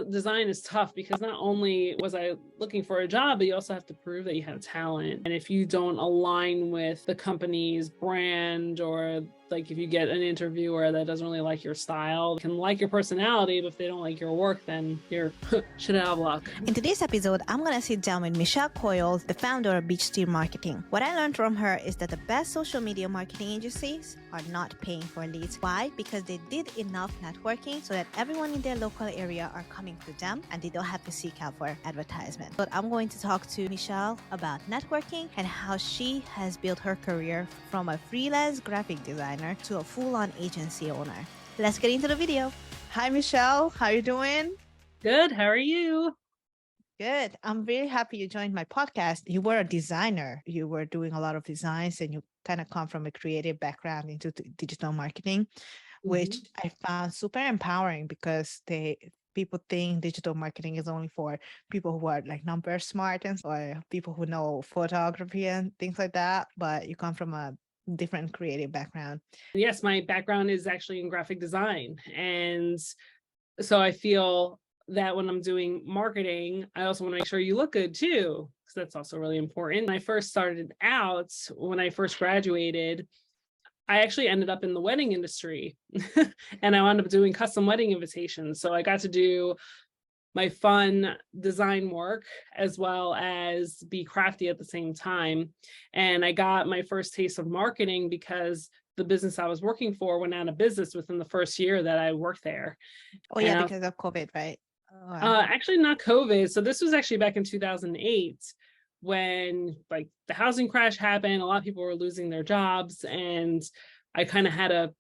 Design is tough because not only was I looking for a job, but you also have to prove that you have talent. And if you don't align with the company's brand, or like if you get an interviewer that doesn't really like your style, can like your personality, but if they don't like your work, then you're shit out of luck. In today's episode, I'm gonna sit down with Michelle Coyle, the founder of Beach Team Marketing. What I learned from her is that the best social media marketing agencies are not paying for leads. Why? Because they did enough networking so that everyone in their local area are coming to them and they don't have to seek out for advertisement. But I'm going to talk to Michelle about networking and how she has built her career from a freelance graphic designer to a full-on agency owner. Let's get into the video. Hi, Michelle. How are you doing? Good. How are you? Good. I'm very happy you joined my podcast. You were a designer. You were doing a lot of designs and you kind of come from a creative background into digital marketing, which I found super empowering because people think digital marketing is only for people who are like number smart or people who know photography and things like that. But you come from a different creative background. Yes, my background is actually in graphic design. And so I feel that when I'm doing marketing, I also want to make sure you look good too, because that's also really important. When I first started out, when I first graduated, I actually ended up in the wedding industry and I wound up doing custom wedding invitations. So I got to do my fun design work as well as be crafty at the same time. And I got my first taste of marketing because the business I was working for went out of business within the first year that I worked there. Oh yeah, because of COVID, right? Actually not COVID. So this was actually back in 2008 when like the housing crash happened. A lot of people were losing their jobs and I kind of had to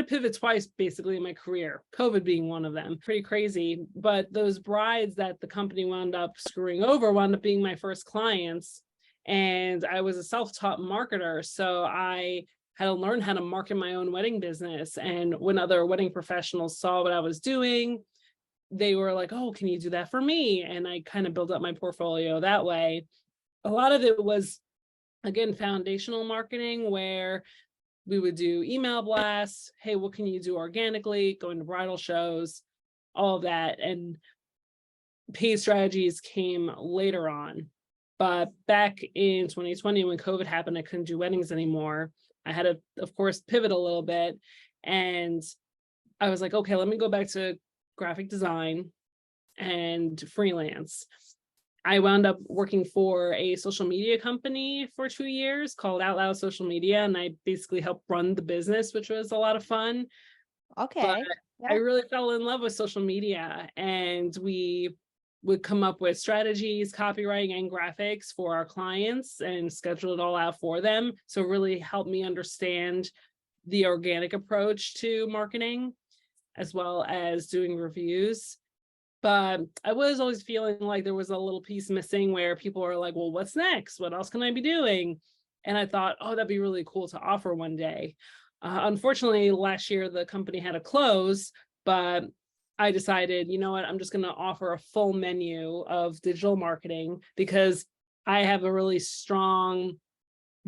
pivot twice basically in my career, COVID being one of them. Pretty crazy. But those brides that the company wound up screwing over wound up being my first clients. And I was a self-taught marketer. So I had to learn how to market my own wedding business. And when other wedding professionals saw what I was doing, they were like, oh, can you do that for me? And I kind of built up my portfolio that way. A lot of it was, again, foundational marketing where we would do email blasts. Hey, what can you do organically? Going to bridal shows, all of that. And paid strategies came later on. But back in 2020, when COVID happened, I couldn't do weddings anymore. I had to, of course, pivot a little bit. And I was like, okay, let me go back to graphic design and freelance. I wound up working for a social media company for 2 years called Out Loud Social Media. And I basically helped run the business, which was a lot of fun. Okay. But yeah. I really fell in love with social media, and we would come up with strategies, copywriting, and graphics for our clients and schedule it all out for them. So it really helped me understand the organic approach to marketing, as well as doing reviews. But I was always feeling like there was a little piece missing where people are like, well, what's next? What else can I be doing? And I thought, oh, that'd be really cool to offer one day. Unfortunately, last year, the company had to close, but I decided, you know what, I'm just going to offer a full menu of digital marketing because I have a really strong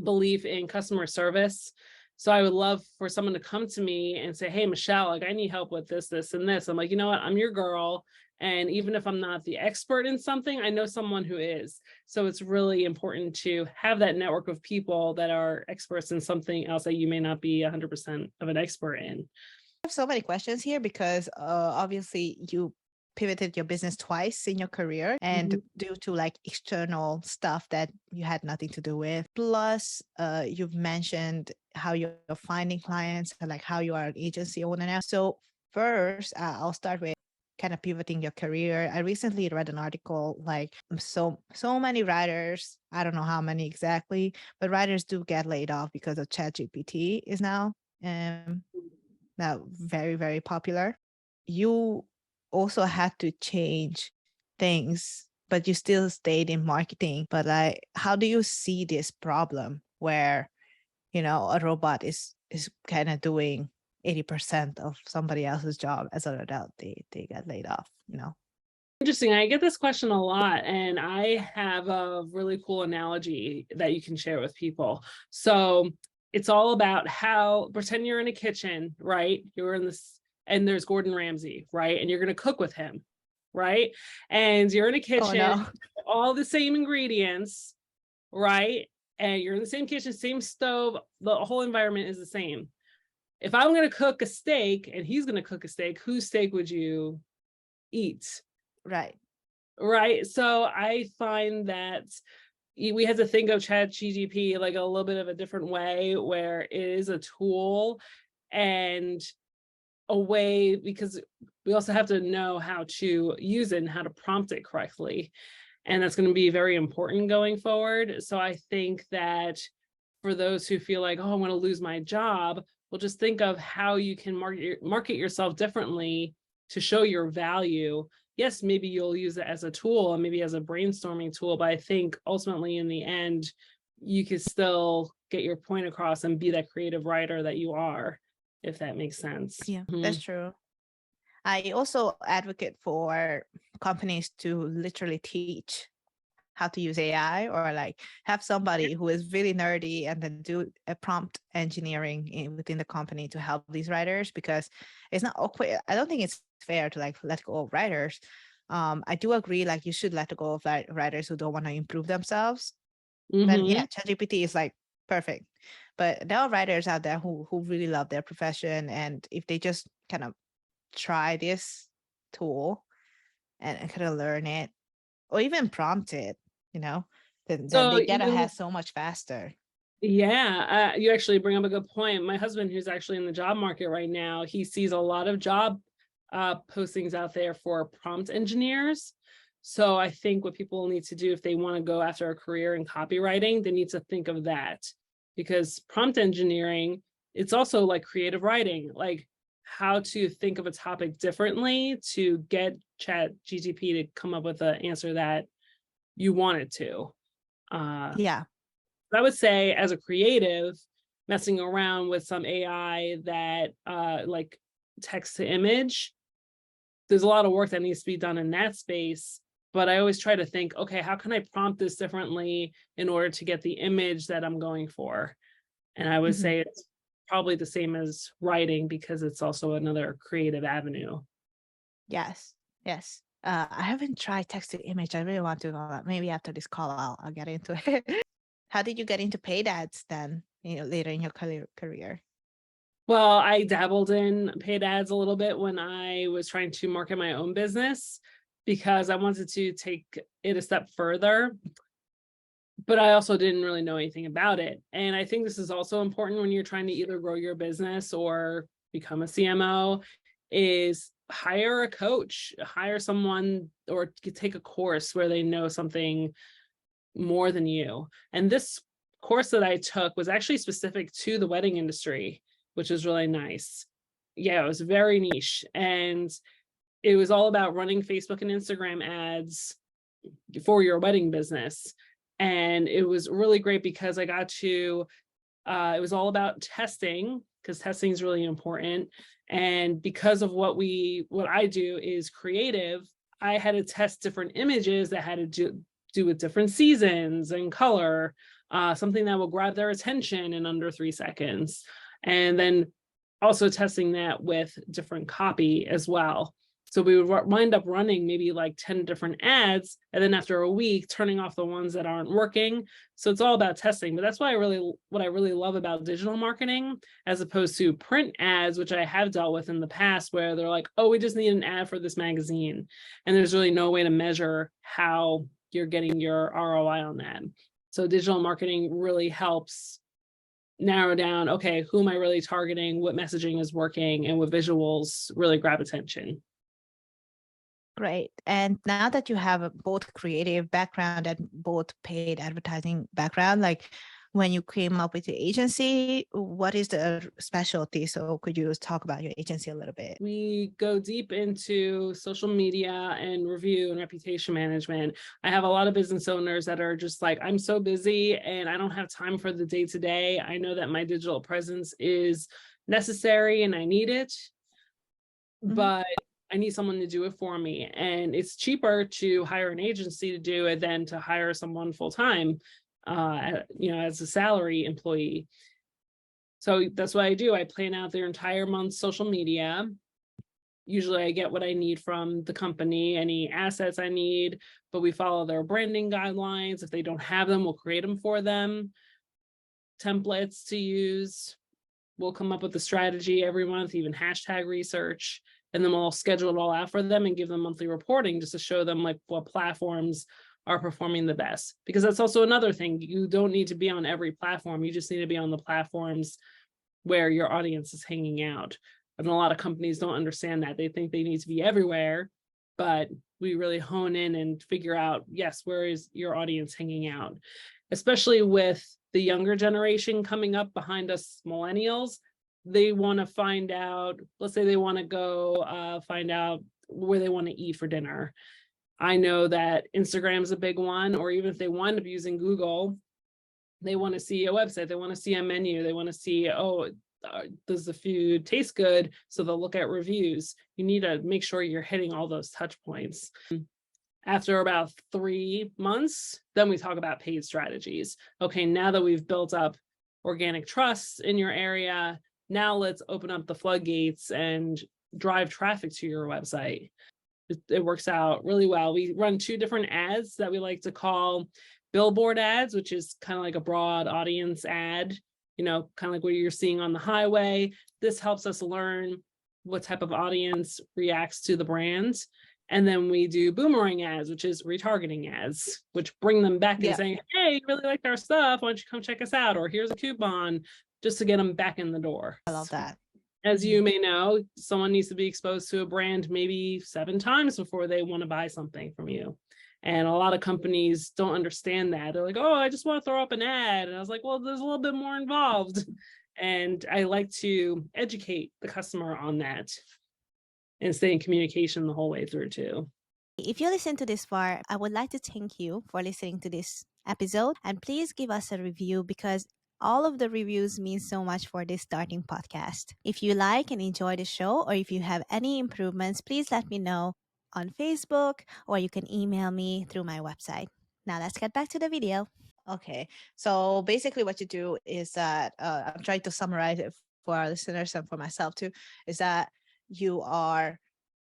belief in customer service. So I would love for someone to come to me and say, hey, Michelle, like I need help with this, this, and this. I'm like, you know what, I'm your girl. And even if I'm not the expert in something, I know someone who is. So it's really important to have that network of people that are experts in something else that you may not be 100% of an expert in. I have so many questions here because obviously you pivoted your business twice in your career and due to like external stuff that you had nothing to do with. Plus, you've mentioned how you're finding clients and like how you are an agency owner now. So first, I'll start with kind of pivoting your career. I recently read an article like so many writers, I don't know how many exactly, but writers do get laid off because of ChatGPT is now very, very popular. You also had to change things, but you still stayed in marketing. But like, how do you see this problem where, a robot is kind of doing 80% of somebody else's job as a result, they get laid off, Interesting. I get this question a lot, and I have a really cool analogy that you can share with people. So it's all about how, pretend you're in a kitchen, right? You're in this, and there's Gordon Ramsay, right? And you're going to cook with him. right? And you're in a Oh kitchen, no. all the same ingredients, right? And you're in the same kitchen, same stove, the whole environment is the same. If I'm going to cook a steak and he's going to cook a steak, whose steak would you eat? Right. Right. So I find that we had to think of ChatGPT like a little bit of a different way, where it is a tool and a way, because we also have to know how to use it and how to prompt it correctly. And that's going to be very important going forward. So I think that for those who feel like, oh, I want to lose my job, well, just think of how you can market yourself differently to show your value. Yes, maybe you'll use it as a tool and maybe as a brainstorming tool, but I think ultimately in the end, you can still get your point across and be that creative writer that you are, if that makes sense. Yeah, Mhm. that's true. I also advocate for companies to literally teach how to use AI, or like have somebody who is really nerdy and then do a prompt engineering within the company to help these writers, because it's not okay. I don't think it's fair to like let go of writers. I do agree, like you should let go of writers who don't want to improve themselves. Then yeah, Mhm. ChatGPT is like perfect. But there are writers out there who really love their profession, and if they just kind of try this tool and kind of learn it or even prompt it, you know, then So they get you ahead so much faster. Yeah, you actually bring up a good point. My husband, who's actually in the job market right now, he sees a lot of job postings out there for prompt engineers. So I think what people need to do if they want to go after a career in copywriting, they need to think of that, because prompt engineering, it's also like creative writing, like how to think of a topic differently to get Chat GTP to come up with an answer that you want it to. Uh, Yeah. I would say as a creative, messing around with some AI that like text to image, there's a lot of work that needs to be done in that space. But I always try to think, okay, how can I prompt this differently in order to get the image that I'm going for? And I would Mhm. say it's probably the same as writing, because it's also another creative avenue. Yes. Yes. I haven't tried text to image. I really want to know that. Maybe after this call, I'll get into it. How did you get into paid ads then, later in your career? Well, I dabbled in paid ads a little bit when I was trying to market my own business, because I wanted to take it a step further, but I also didn't really know anything about it. And I think this is also important when you're trying to either grow your business or become a CMO, is hire a coach, hire someone, or take a course where they know something more than you. And this course that I took was actually specific to the wedding industry, which is really nice. Yeah, it was very niche. And it was all about running Facebook and Instagram ads for your wedding business. And it was really great because I got to, it was all about testing, because testing is really important. And because of what I do is creative, I had to test different images that had to do with different seasons and color, something that will grab their attention in under 3 seconds. And then also testing that with different copy as well. So we would wind up running maybe like 10 different ads, and then after a week, turning off the ones that aren't working. So it's all about testing. But that's what I really love about digital marketing, as opposed to print ads, which I have dealt with in the past, where they're like, oh, we just need an ad for this magazine. And there's really no way to measure how you're getting your ROI on that. So digital marketing really helps narrow down, okay, who am I really targeting? What messaging is working? And what visuals really grab attention? Great. And now that you have a both creative background and both paid advertising background, like when you came up with the agency, what is the specialty? So could you talk about your agency a little bit? We go deep into social media and review and reputation management. I have a lot of business owners that are just like, I'm so busy and I don't have time for the day to day. I know that my digital presence is necessary and I need it, Mhm. but I need someone to do it for me. And it's cheaper to hire an agency to do it than to hire someone full time, as a salary employee. So that's what I do. I plan out their entire month's social media. Usually I get what I need from the company, any assets I need, but we follow their branding guidelines. If they don't have them, we'll create them for them. Templates to use. We'll come up with a strategy every month, even hashtag research, and then we'll schedule it all out for them and give them monthly reporting just to show them like what platforms are performing the best. Because that's also another thing. You don't need to be on every platform. You just need to be on the platforms where your audience is hanging out. And a lot of companies don't understand that. They think they need to be everywhere, but we really hone in and figure out, yes, where is your audience hanging out? Especially with the younger generation coming up behind us, millennials, they want to find out, let's say they want to go find out where they want to eat for dinner. I know that Instagram is a big one, or even if they wind up using Google, they want to see a website, they want to see a menu, they want to see, oh, does the food taste good? So they'll look at reviews. You need to make sure you're hitting all those touch points. After about 3 months, then we talk about paid strategies. Okay, now that we've built up organic trust in your area, now let's open up the floodgates and drive traffic to your website. It works out really well. We run 2 different ads that we like to call billboard ads, which is kind of like a broad audience ad, you know, kind of like what you're seeing on the highway. This helps us learn what type of audience reacts to the brands. And then we do boomerang ads, which is retargeting ads, which bring them back and saying, hey, you really liked our stuff. Why don't you come check us out? Or here's a coupon, just to get them back in the door. I love that. As you may know, someone needs to be exposed to a brand maybe 7 times before they want to buy something from you. And a lot of companies don't understand that. They're like, oh, I just want to throw up an ad. And I was like, well, there's a little bit more involved. And I like to educate the customer on that and stay in communication the whole way through too. If you listen to this far, I would like to thank you for listening to this episode. And please give us a review, because all of the reviews mean so much for this starting podcast. If you like and enjoy the show, or if you have any improvements, please let me know on Facebook, or you can email me through my website. Now let's get back to the video. Okay, so basically what you do is that, I'm trying to summarize it for our listeners and for myself too, is that you are,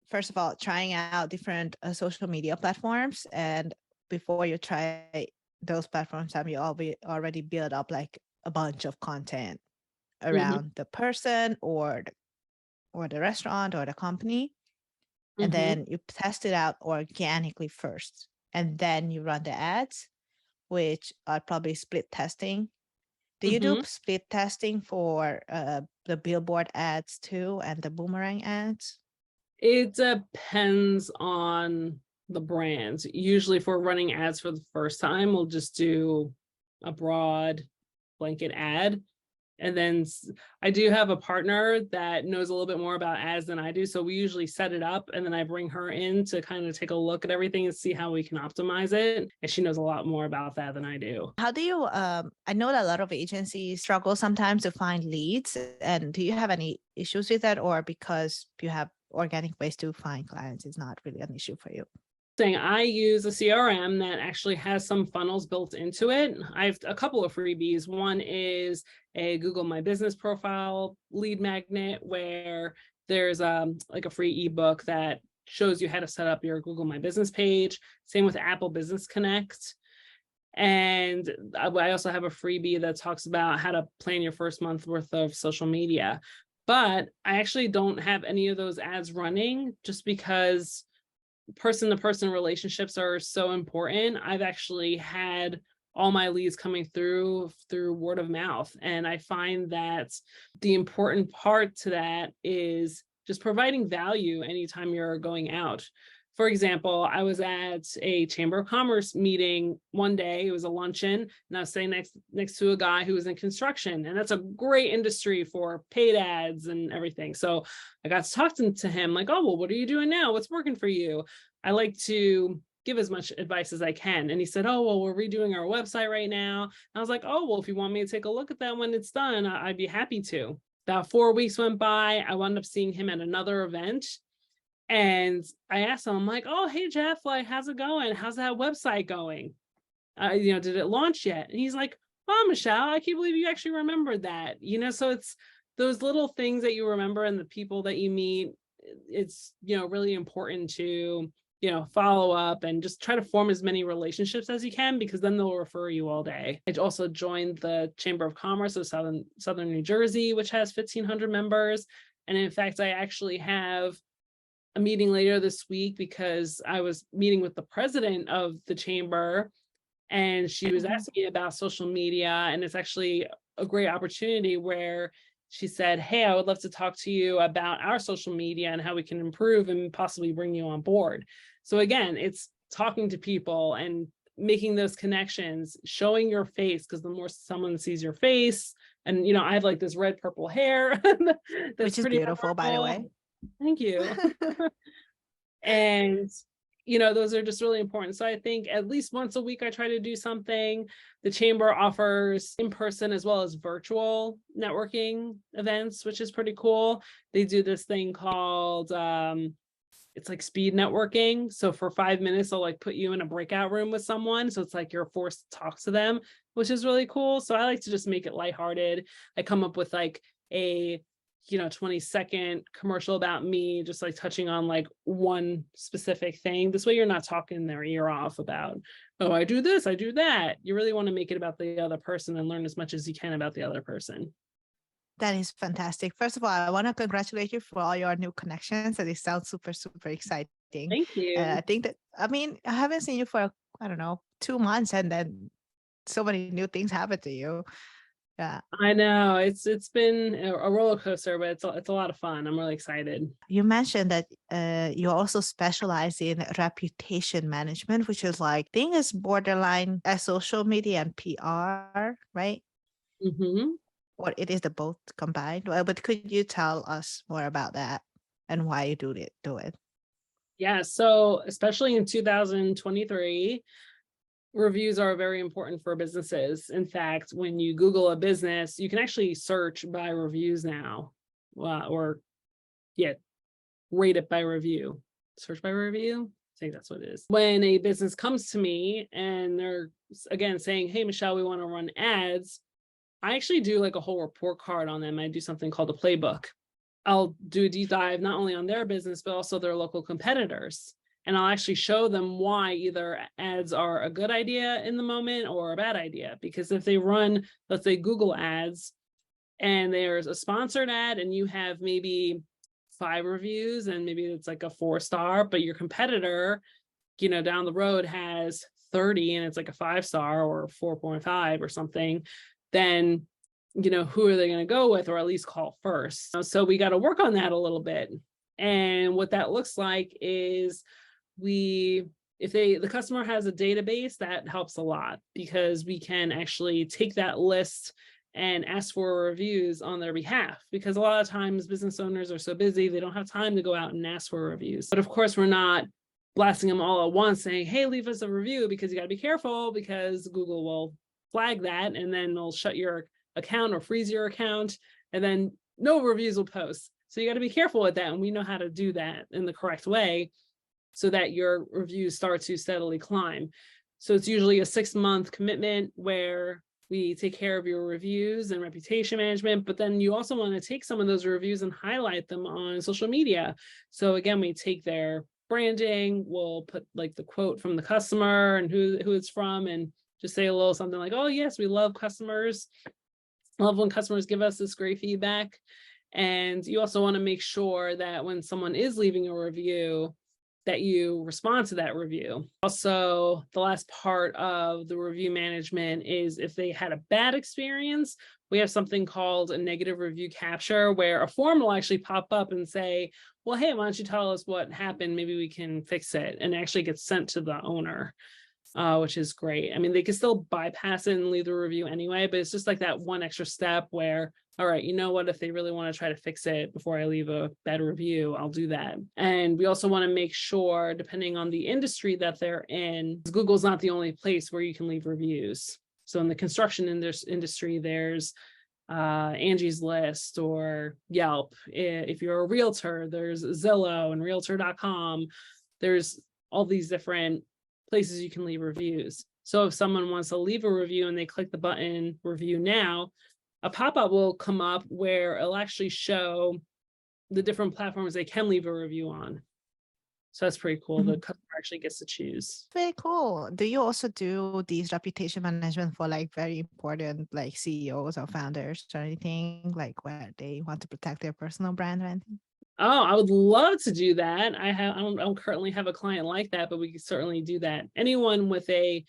first of all, trying out different social media platforms. And before you try those platforms, you already build up like a bunch of content around the person or the restaurant or the company. And then you test it out organically first. And then you run the ads, which are probably split testing. Do you do split testing for the billboard ads too, and the boomerang ads? It depends on the brands. Usually if we're running ads for the first time, we'll just do a broad blanket ad. And then I do have a partner that knows a little bit more about ads than I do. So we usually set it up and then I bring her in to kind of take a look at everything and see how we can optimize it. And she knows a lot more about that than I do. How do you, I know that a lot of agencies struggle sometimes to find leads. And do you have any issues with that? Or because you have organic ways to find clients, is not really an issue for you? I use a CRM that actually has some funnels built into it. I have a couple of freebies. One is a Google My Business profile lead magnet, where there's like a free ebook that shows you how to set up your Google My Business page. Same with Apple Business Connect. And I also have a freebie that talks about how to plan your first month worth of social media. But I actually don't have any of those ads running just because person-to-person relationships are so important. I've actually had all my leads coming through word of mouth. And I find that the important part to that is just providing value anytime you're going out. For example, I was at a Chamber of Commerce meeting one day. It was a luncheon, and I was sitting next to a guy who was in construction, and that's a great industry for paid ads and everything. So I got to talk to him like, oh, well, what are you doing now? What's working for you? I like to give as much advice as I can. And he said, oh, well, we're redoing our website right now. And I was like, oh, well, if you want me to take a look at that when it's done, I'd be happy to. About 4 weeks went by. I wound up seeing him at another event. And I asked him, I'm like, oh, hey, Jeff, like, how's it going? How's that website going? Did it launch yet? And he's like, oh, Michelle, I can't believe you actually remembered that. So it's those little things that you remember and the people that you meet. it's, really important to, follow up and just try to form as many relationships as you can, because then they'll refer you all day. I also joined the Chamber of Commerce of Southern New Jersey, which has 1,500 members. And in fact, I actually have a meeting later this week because I was meeting with the president of the chamber, and she was asking me about social media. And it's actually a great opportunity where she said, hey, I would love to talk to you about our social media and how we can improve and possibly bring you on board. So again, it's talking to people and making those connections, showing your face, because the more someone sees your face, and I have like this red purple hair that's which is pretty beautiful, by the way. Thank you. And those are just really important. So I think at least once a week I try to do something. The chamber offers in-person as well as virtual networking events, which is pretty cool. They do this thing called it's like speed networking. So for 5 minutes, they'll like put you in a breakout room with someone. So it's like you're forced to talk to them, which is really cool. So I like to just make it lighthearted. I come up with like a 20-second commercial about me, just like touching on like one specific thing. This way you're not talking their ear off about, oh, I do this, I do that. You really want to make it about the other person and learn as much as you can about the other person. That is fantastic. First of all, I want to congratulate you for all your new connections. And it sounds super, super exciting. Thank you. I think that, I haven't seen you for, 2 months, and then so many new things happen to you. Yeah. I know it's been a roller coaster, but it's a lot of fun. I'm really excited. You mentioned that you also specialize in reputation management, which is like, I think is borderline social media and PR, right? Mm-hmm. Or it is the both combined. But could you tell us more about that and why you do it? Yeah, so especially in 2023, reviews are very important for businesses. In fact, when you Google a business, you can actually search by reviews now, rate it by review. Search by review. I think that's what it is. When a business comes to me and they're again saying, hey, Michelle, we want to run ads, I actually do like a whole report card on them. I do something called a playbook. I'll do a deep dive not only on their business, but also their local competitors. And I'll actually show them why either ads are a good idea in the moment or a bad idea. Because if they run, let's say, Google ads, and there's a sponsored ad and you have maybe 5 reviews and maybe it's like a 4-star, but your competitor, down the road has 30 and it's like a 5-star or 4.5 or something, then who are they going to go with, or at least call first? So we got to work on that a little bit. And what that looks like is if the customer has a database, that helps a lot, because we can actually take that list and ask for reviews on their behalf, because a lot of times business owners are so busy, they don't have time to go out and ask for reviews. But of course, we're not blasting them all at once saying, hey, leave us a review, because you got to be careful, because Google will flag that and then they'll shut your account or freeze your account, and then no reviews will post. So you got to be careful with that. And we know how to do that in the correct way so that your reviews start to steadily climb. So it's usually a 6-month commitment where we take care of your reviews and reputation management, but then you also want to take some of those reviews and highlight them on social media. So again, we take their branding, we'll put like the quote from the customer and who it's from, and just say a little something like, oh yes, we love customers. I love when customers give us this great feedback. And you also want to make sure that when someone is leaving a review, that you respond to that review. Also, the last part of the review management is if they had a bad experience, we have something called a negative review capture, where a form will actually pop up and say, well, hey, why don't you tell us what happened? Maybe we can fix it. And it actually gets sent to the owner, which is great. I mean, they can still bypass it and leave the review anyway, but it's just like that one extra step where, all right, you know what, if they really want to try to fix it before I leave a bad review, I'll do that. And we also want to make sure, depending on the industry that they're in, Google's not the only place where you can leave reviews. So in the construction industry, there's Angie's List or Yelp. If you're a realtor, there's Zillow and realtor.com. There's all these different places you can leave reviews. So if someone wants to leave a review and they click the button review now, a pop-up will come up where it'll actually show the different platforms they can leave a review on. So that's pretty cool. The Mhm. customer actually gets to choose. Very cool. Do you also do these reputation management for like very important like CEOs or founders or anything like where they want to protect their personal brand or anything? Oh, I would love to do that. I don't currently have a client like that, but we can certainly do that. Anyone with a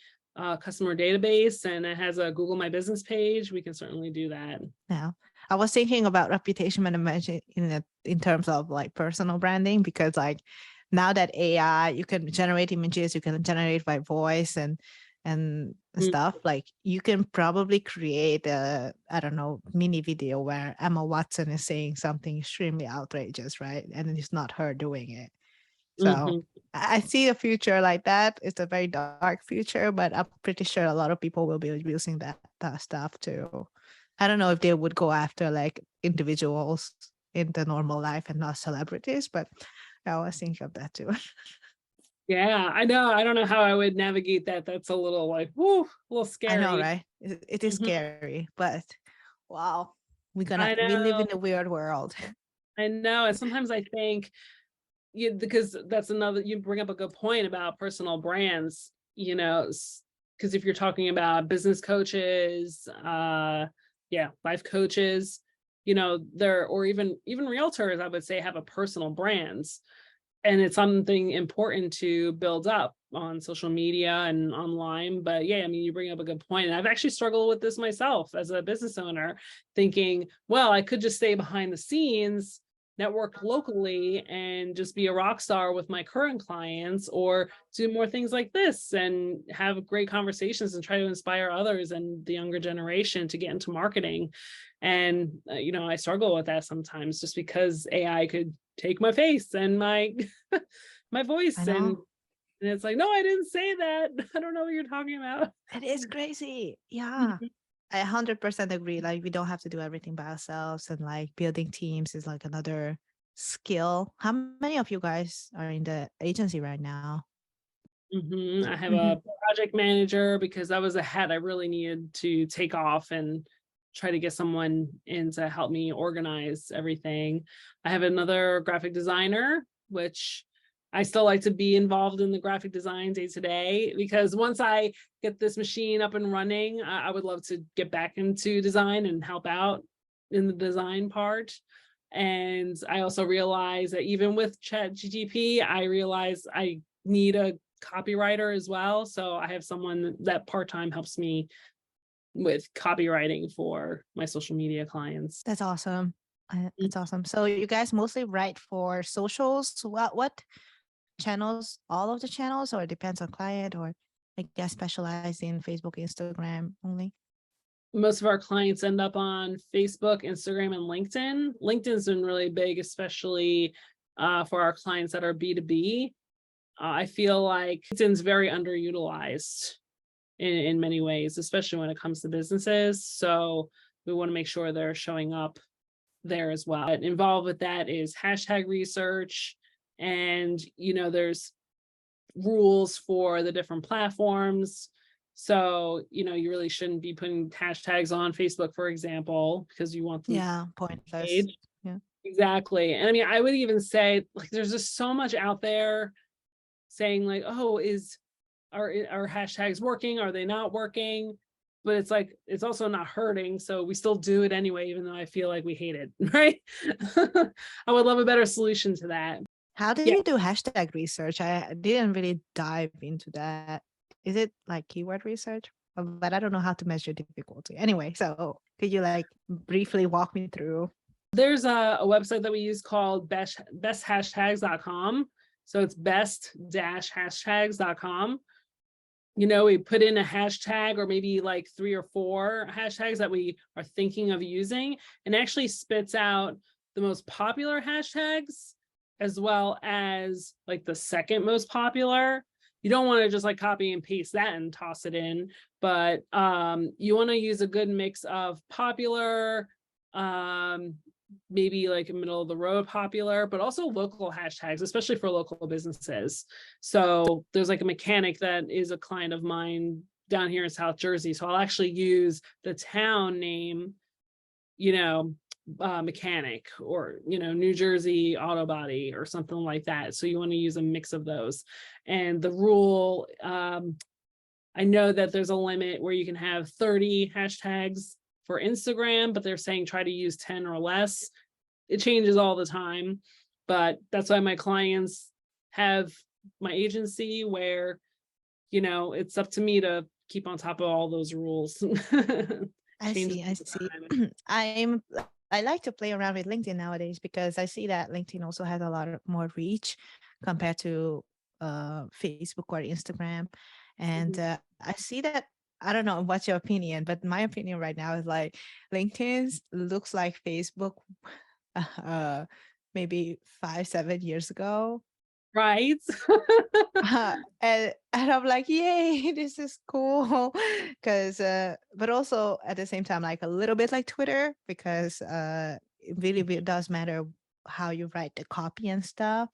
customer database and it has a Google My Business page, we can certainly do that. Yeah. I was thinking about reputation management in terms of like personal branding, because like now that AI, you can generate images, you can generate by voice and Mm, stuff, like you can probably create a, I don't know, mini video where Emma Watson is saying something extremely outrageous, right? And it's not her doing it. So mhm. I see a future like that. It's a very dark future, but I'm pretty sure a lot of people will be using that stuff too. I don't know if they would go after like individuals in the normal life and not celebrities, but I was thinking of that too. Yeah, I know. I don't know how I would navigate that. That's a little like, whoo, a little I know, scary. right? It is Mhm. scary, but wow, I we live in know. a weird world. I know. And sometimes I think, yeah, because that's another, you bring up a good point about personal brands, because if you're talking about business coaches, yeah, life coaches, they're, or even realtors, I would say, have a personal brands. And it's something important to build up on social media and online. But yeah, I mean, you bring up a good point. And I've actually struggled with this myself as a business owner, thinking, well, I could just stay behind the scenes, network locally, and just be a rock star with my current clients, or do more things like this and have great conversations and try to inspire others and the younger generation to get into marketing. And, I struggle with that sometimes just because AI could take my face and my my I voice, and know. it's like, no, I didn't say that. I don't know what you're talking about. It is crazy. Yeah. I 100% agree. Like, we don't have to do everything by ourselves, and like building teams is like another skill. How many of you guys are in the agency right now? I have Mhm. a project manager because that was a hat I really needed to take off and try to get someone in to help me organize everything. I have another graphic designer, which I still like to be involved in the graphic design day to day, because once I get this machine up and running, I would love to get back into design and help out in the design part. And I also realize that even with ChatGPT, I realize I need a copywriter as well. So I have someone that part-time helps me with copywriting for my social media clients. That's awesome. Mm. That's awesome. So you guys mostly write for socials. What channels? All of the channels, or it depends on client, or I guess specialize in Facebook, Instagram only? Most of our clients end up on Facebook, Instagram, and LinkedIn. LinkedIn's been really big, especially for our clients that are B2B. I feel like LinkedIn's very underutilized in many ways, especially when it comes to businesses. So we want to make sure they're showing up there as well. But involved with that is hashtag research, and there's rules for the different platforms. So you really shouldn't be putting hashtags on Facebook, for example, because you want them Yeah, pointless. page. Yeah. Exactly. And I mean, I would even say, like, there's just so much out there saying like, oh, are hashtags working? Are they not working? But it's like, it's also not hurting. So we still do it anyway, even though I feel like we hate it, right? I would love a better solution to that. How do Yeah. you do hashtag research? I didn't really dive into that. Is it like keyword research? But I don't know how to measure difficulty. Anyway, so could you like briefly walk me through? There's a website that we use called besthashtags.com. So it's best-hashtags.com. We put in a hashtag or maybe like 3 or 4 hashtags that we are thinking of using, and actually spits out the most popular hashtags as well as like the second most popular. You don't want to just like copy and paste that and toss it in, but you want to use a good mix of popular, maybe like a middle of the road popular, but also local hashtags, especially for local businesses. So there's like a mechanic that is a client of mine down here in South Jersey. So I'll actually use the town name, mechanic, or, New Jersey auto body or something like that. So you want to use a mix of those. And the rule, I know that there's a limit where you can have 30 hashtags for Instagram, but they're saying try to use 10 or less. It changes all the time, but that's why my clients have my agency where, it's up to me to keep on top of all those rules. I see. I like to play around with LinkedIn nowadays because I see that LinkedIn also has a lot more reach compared to Facebook or Instagram. And I see that, I don't know what's your opinion, but my opinion right now is like LinkedIn looks like Facebook maybe 5-7 years ago. Right. And I'm like, yay, this is cool. Because, but also at the same time, like a little bit like Twitter, because it really does matter how you write the copy and stuff.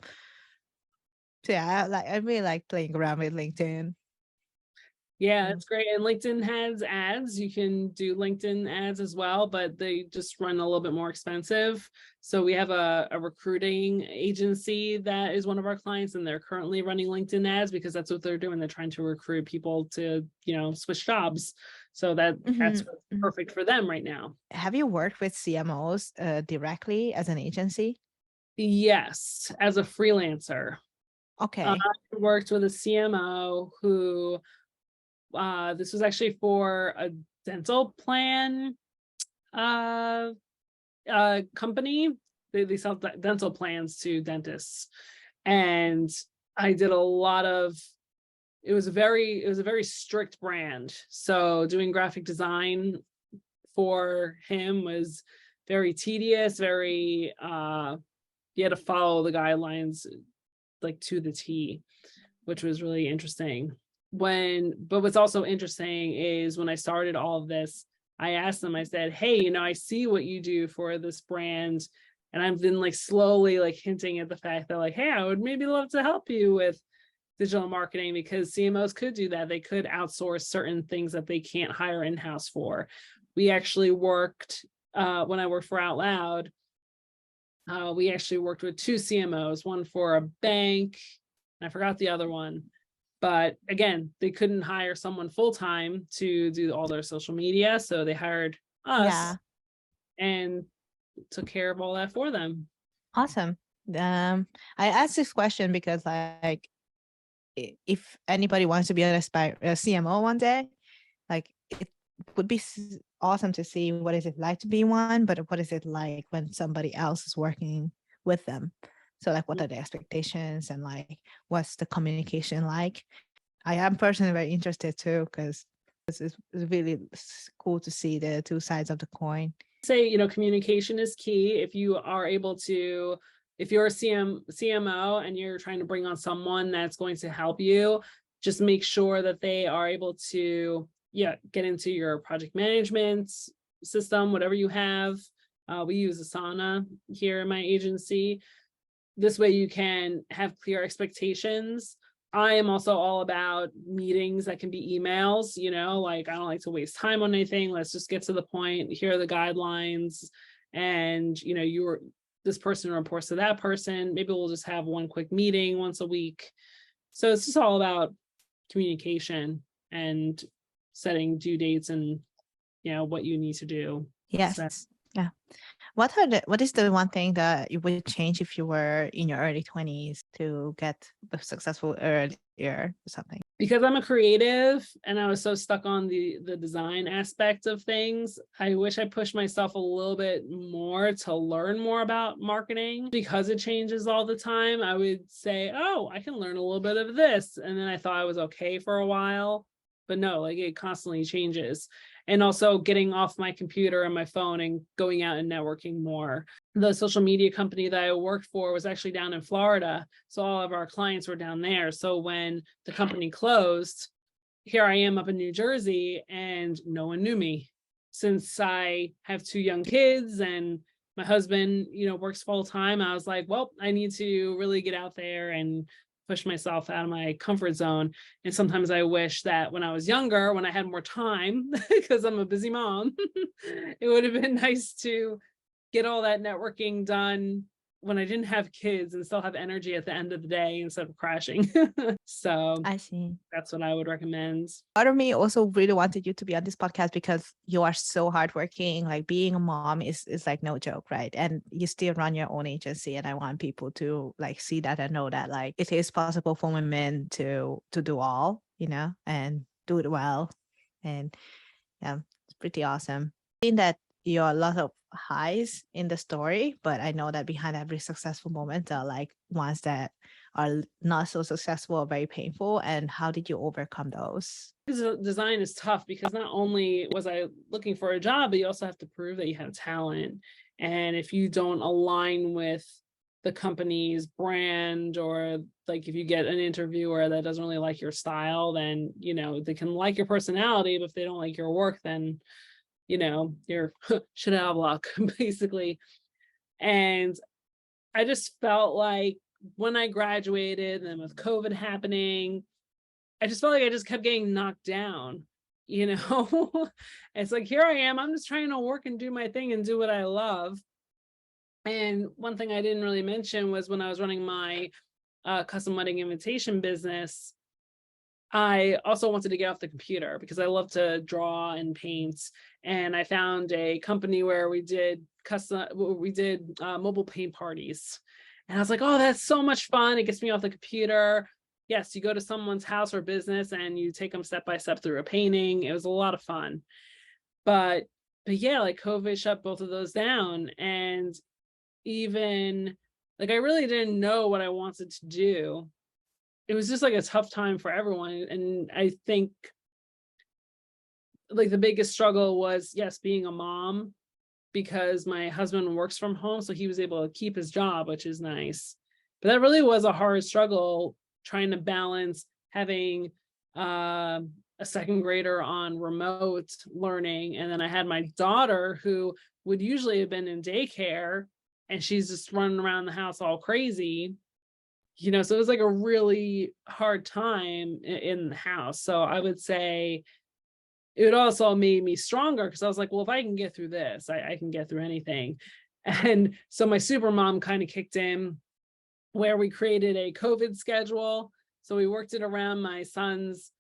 So yeah, I really like playing around with LinkedIn. Yeah, it's great. And LinkedIn has ads. You can do LinkedIn ads as well, but they just run a little bit more expensive. So we have a recruiting agency that is one of our clients, and they're currently running LinkedIn ads because that's what they're doing. They're trying to recruit people to, switch jobs. So that's perfect for them right now. Have you worked with CMOs directly as an agency? Yes, as a freelancer. Okay. I worked with a CMO who this was actually for a dental plan company. They sell dental plans to dentists, and I did a lot of. It was a very strict brand, so doing graphic design for him was very tedious. Very you had to follow the guidelines like to the T, which was really interesting. But what's also interesting is when I started all of this, I asked them, I said, hey, I see what you do for this brand. And I've been like slowly like hinting at the fact that like, hey, I would maybe love to help you with digital marketing, because CMOs could do that. They could outsource certain things that they can't hire in-house for. We actually worked, when I worked for Out Loud, we actually worked with 2 CMOs, one for a bank, and I forgot the other one. But again, they couldn't hire someone full-time to do all their social media. So they hired us and took care of all that for them. Awesome. I asked this question because like, if anybody wants to be a CMO one day, like it would be awesome to see what is it like to be one, but what is it like when somebody else is working with them. So like, what are the expectations and like, what's the communication like? I am personally very interested too, because it's really cool to see the 2 sides of the coin. Say, communication is key. If you are able to, if you're a CMO and you're trying to bring on someone that's going to help you, just make sure that they are able to, get into your project management system, whatever you have. We use Asana here in my agency. This way you can have clear expectations. I am also all about meetings that can be emails, like I don't like to waste time on anything. Let's just get to the point. Here are the guidelines. And, this person reports to that person. Maybe we'll just have one quick meeting once a week. So it's just all about communication and setting due dates and, what you need to do. Yes. Yeah. What is the one thing that you would change if you were in your early 20s to get the successful earlier or something? Because I'm a creative and I was so stuck on the design aspect of things, I wish I pushed myself a little bit more to learn more about marketing. Because it changes all the time, I would say, oh, I can learn a little bit of this. And then I thought I was okay for a while, but no, like it constantly changes. And also getting off my computer and my phone and going out and networking more. The social media company that I worked for was actually down in Florida. So all of our clients were down there. So when the company closed, here I am up in New Jersey and no one knew me. Since I have 2 young kids and my husband, works full time, I was like, well, I need to really get out there and push myself out of my comfort zone. And sometimes I wish that when I was younger, when I had more time, because I'm a busy mom, it would have been nice to get all that networking done when I didn't have kids and still have energy at the end of the day instead of crashing. So I see. that's what I would recommend. Part of me also really wanted you to be on this podcast because you are so hardworking. Like being a mom is like no joke, right? And you still run your own agency. And I want people to like see that and know that like it is possible for women to do all, and do it well. And yeah, it's pretty awesome. I think that you're a lot of highs in the story, but I know that behind every successful moment are like ones that are not so successful or very painful. And how did you overcome those? Design is tough because not only was I looking for a job, but you also have to prove that you have talent. And if you don't align with the company's brand, or like if you get an interviewer that doesn't really like your style, then they can like your personality, but if they don't like your work, then you're shit out of luck, basically. And I just felt like when I graduated and with COVID happening, I just felt like I just kept getting knocked down. It's like, here I am, I'm just trying to work and do my thing and do what I love. And one thing I didn't really mention was when I was running my custom wedding invitation business, I also wanted to get off the computer because I love to draw and paint. And I found a company where we did mobile paint parties. And I was like, oh, that's so much fun. It gets me off the computer. Yes, you go to someone's house or business and you take them step by step through a painting. It was a lot of fun. But yeah, like COVID shut both of those down. And even like I really didn't know what I wanted to do. It was just like a tough time for everyone. And I think like the biggest struggle was, yes, being a mom, because my husband works from home, so he was able to keep his job, which is nice. But that really was a hard struggle, trying to balance having a second grader on remote learning. And then I had my daughter who would usually have been in daycare, and she's just running around the house all crazy. So it was like a really hard time in the house. So I would say it also made me stronger because I was like, well, if I can get through this, I can get through anything. And so my super mom kind of kicked in, where we created a COVID schedule. So we worked it around my son's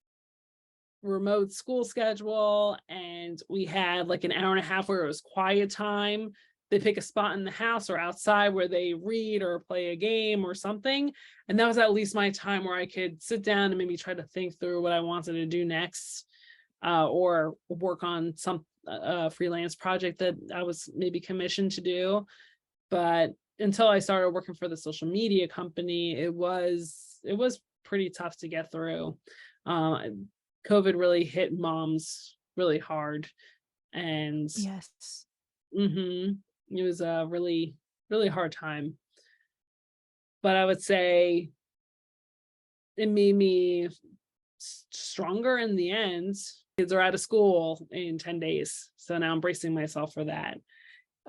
remote school schedule, and we had like an hour and a half where it was quiet time. They pick a spot in the house or outside where they read or play a game or something. And that was at least my time where I could sit down and maybe try to think through what I wanted to do next, or work on some freelance project that I was maybe commissioned to do. But until I started working for the social media company, it was pretty tough to get through. COVID really hit moms really hard. And yes. It was a really, really hard time. But I would say it made me stronger in the end. Kids are out of school in 10 days. So now I'm bracing myself for that.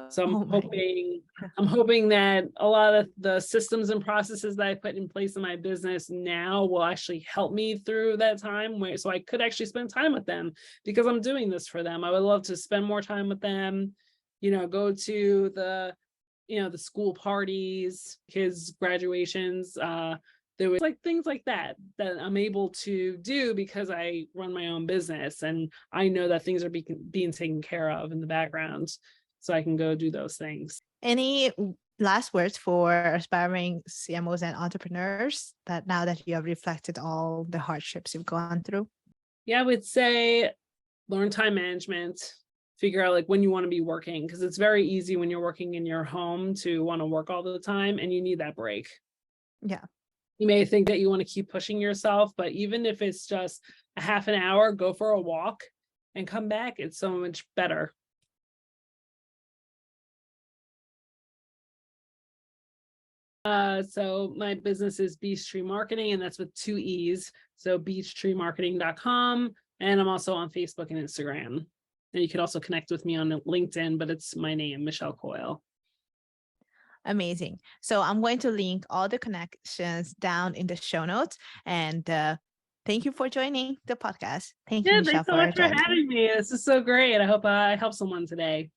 So I'm hoping that a lot of the systems and processes that I put in place in my business now will actually help me through that time, so I could actually spend time with them, because I'm doing this for them. I would love to spend more time with them, go to the school parties, kids' graduations. There was like things like that I'm able to do because I run my own business, and I know that things are being taken care of in the background. So I can go do those things. Any last words for aspiring CMOs and entrepreneurs that now that you have reflected all the hardships you've gone through? Yeah, I would say learn time management, figure out like when you want to be working, because it's very easy when you're working in your home to want to work all the time, and you need that break. Yeah. You may think that you want to keep pushing yourself, but even if it's just a half an hour, go for a walk and come back. It's so much better. So my business is Beach Tree Marketing, and that's with 2 E's. So beachtreemarketing.com. And I'm also on Facebook and Instagram. And you can also connect with me on LinkedIn, but it's my name, Michelle Coyle. Amazing. So I'm going to link all the connections down in the show notes. And thank you for joining the podcast. Thank you, Michelle, thanks so much for having me. This is so great. I hope I helped someone today.